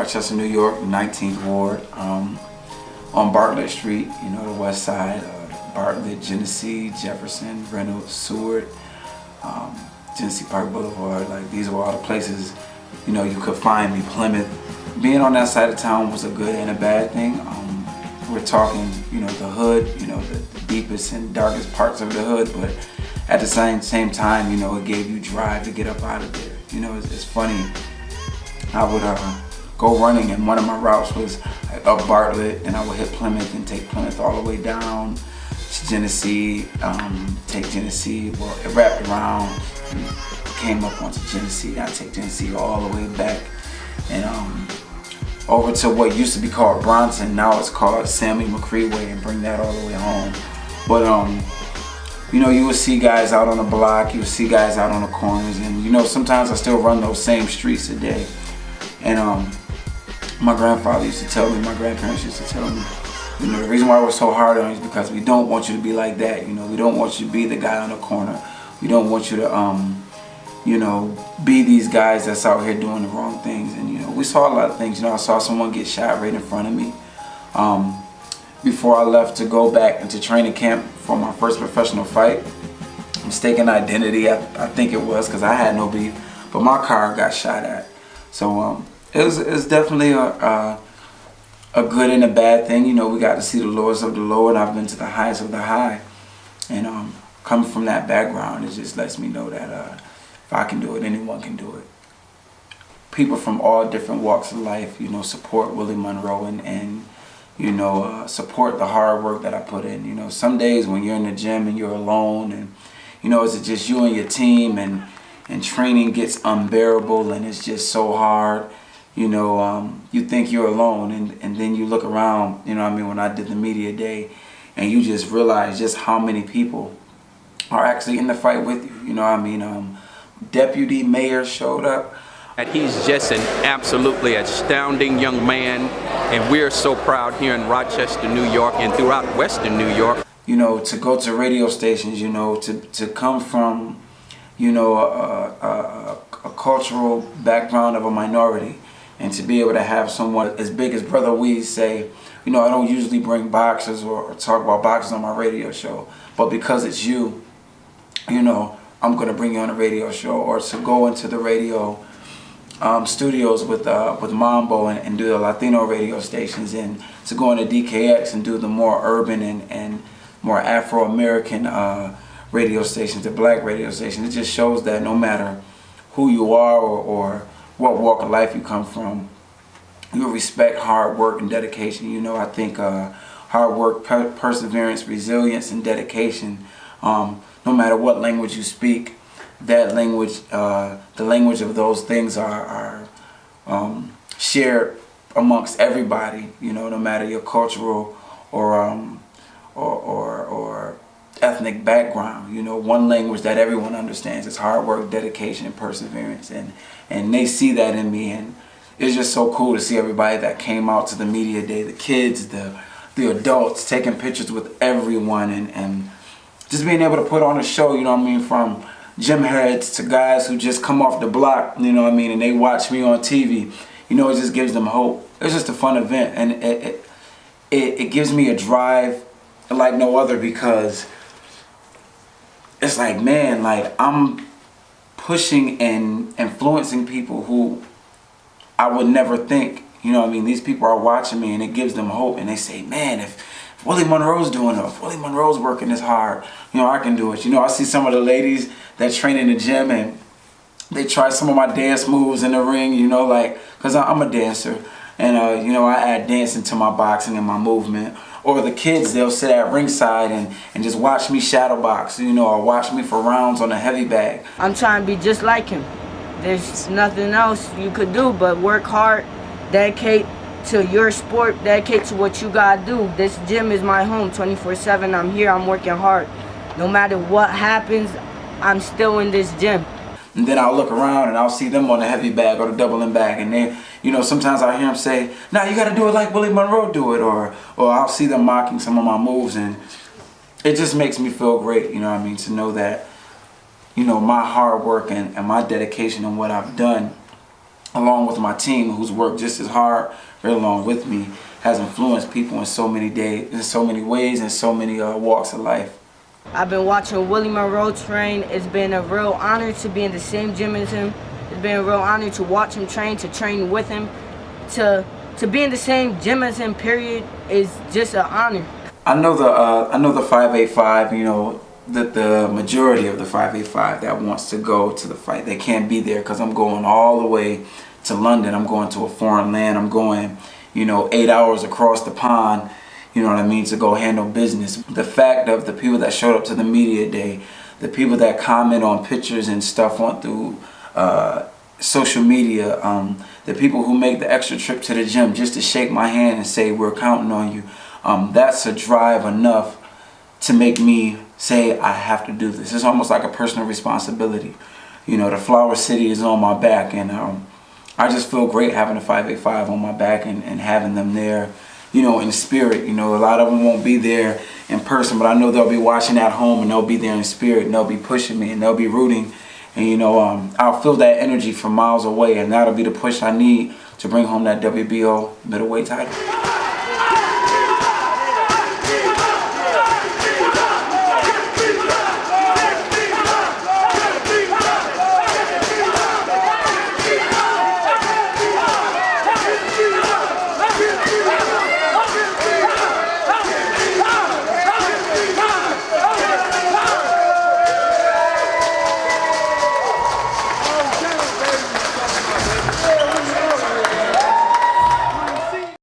Rochester, New York, 19th Ward, on Bartlett Street, you know, the west side, Bartlett, Genesee, Jefferson, Reynolds, Seward, Genesee Park Boulevard. Like, these were all the places, you know, you could find me. Plymouth. Being on that side of town was a good and a bad thing. We're talking, you know, the hood, you know, the deepest and darkest parts of the hood, but at the same time, you know, it gave you drive to get up out of there. You know, it's funny. I would go running, and one of my routes was up Bartlett, and I would hit Plymouth and take Plymouth all the way down to Genesee, take Genesee, well, it wrapped around, and came up onto Genesee. I take Genesee all the way back, and over to what used to be called Bronson, now it's called Sammy McCree Way, and bring that all the way home. But you know, you would see guys out on the block, you would see guys out on the corners, and you know, sometimes I still run those same streets today. And my grandfather used to tell me, my grandparents used to tell me, you know, the reason why we're so hard on you is because we don't want you to be like that. You know, we don't want you to be the guy on the corner. We don't want you to, you know, be these guys that's out here doing the wrong things. And you know, we saw a lot of things. You know, I saw someone get shot right in front of me. Before I left to go back into training camp for my first professional fight, mistaken identity, I think it was, because I had no beef, but my car got shot at. So it was definitely a good and a bad thing. You know, we got to see the lowest of the low, and I've been to the highest of the high. And coming from that background, it just lets me know that if I can do it, anyone can do it. People from all different walks of life, you know, support Willie Monroe and you know, support the hard work that I put in. You know, some days when you're in the gym and you're alone, and you know, it's just you and your team, and training gets unbearable, and it's just so hard. You know, you think you're alone, and then you look around, you know what I mean, when I did the media day, and you just realize just how many people are actually in the fight with you. You know what I mean? Deputy mayor showed up. He's just an absolutely astounding young man, and we're so proud here in Rochester, New York, and throughout Western New York. You know, to go to radio stations, you know, to come from, you know, a cultural background of a minority, and to be able to have someone as big as Brother Weed say, you know, I don't usually bring boxers or talk about boxers on my radio show, but because it's you, you know, I'm going to bring you on a radio show. Or to go into the radio studios with Mambo and do the Latino radio stations, and to go into DKX and do the more urban and more Afro-American radio stations, the black radio stations. It just shows that no matter who you are or what walk of life you come from, you respect hard work and dedication. You know, I think hard work, perseverance, resilience, and dedication, no matter what language you speak, that language, the language of those things are shared amongst everybody. You know, no matter your cultural or ethnic background. You know, one language that everyone understands is hard work, dedication, and perseverance, and they see that in me, and it's just so cool to see everybody that came out to the media day, the kids, the adults, taking pictures with everyone, and just being able to put on a show. You know what I mean, from gym heads to guys who just come off the block, you know what I mean, and they watch me on TV. You know, it just gives them hope. It's just a fun event, and it gives me a drive like no other, because it's like, man, like I'm pushing and influencing people who I would never think. You know what I mean? These people are watching me, and it gives them hope, and they say, man, if Willie Monroe's doing it, if Willie Monroe's working this hard, you know, I can do it. You know, I see some of the ladies that train in the gym, and they try some of my dance moves in the ring, you know, like, because I'm a dancer, and, you know, I add dancing to my boxing and my movement. Or the kids, they'll sit at ringside and just watch me shadow box, you know, or watch me for rounds on a heavy bag. I'm trying to be just like him. There's nothing else you could do but work hard, dedicate to your sport, dedicate to what you gotta do. This gym is my home 24/7. I'm here, I'm working hard. No matter what happens, I'm still in this gym. And then I'll look around and I'll see them on the heavy bag or the doubling bag, and they, you know, sometimes I hear them say, "Nah, you gotta do it like Willie Monroe do it," or I'll see them mocking some of my moves, and it just makes me feel great, you know what I mean, to know that, you know, my hard work and my dedication and what I've done along with my team, who's worked just as hard right along with me, has influenced people in so many ways, and so many walks of life. I've been watching Willie Monroe train. It's been a real honor to be in the same gym as him. It's been a real honor to watch him train, to train with him, to be in the same gym as him, period, is just an honor. I know the 585, you know, that the majority of the 585 that wants to go to the fight, they can't be there because I'm going all the way to London. I'm going to a foreign land. I'm going, you know, 8 hours across the pond, you know what I mean, to go handle business. The fact of the people that showed up to the media day, the people that comment on pictures and stuff on through social media, the people who make the extra trip to the gym just to shake my hand and say, we're counting on you, that's a drive enough to make me say, I have to do this. It's almost like a personal responsibility. You know, the Flower City is on my back, and I just feel great having the 585 on my back and having them there, you know, in spirit. You know, a lot of them won't be there in person, but I know they'll be watching at home, and they'll be there in spirit, and they'll be pushing me, and they'll be rooting. And, you know, I'll feel that energy from miles away, and that'll be the push I need to bring home that WBO middleweight title.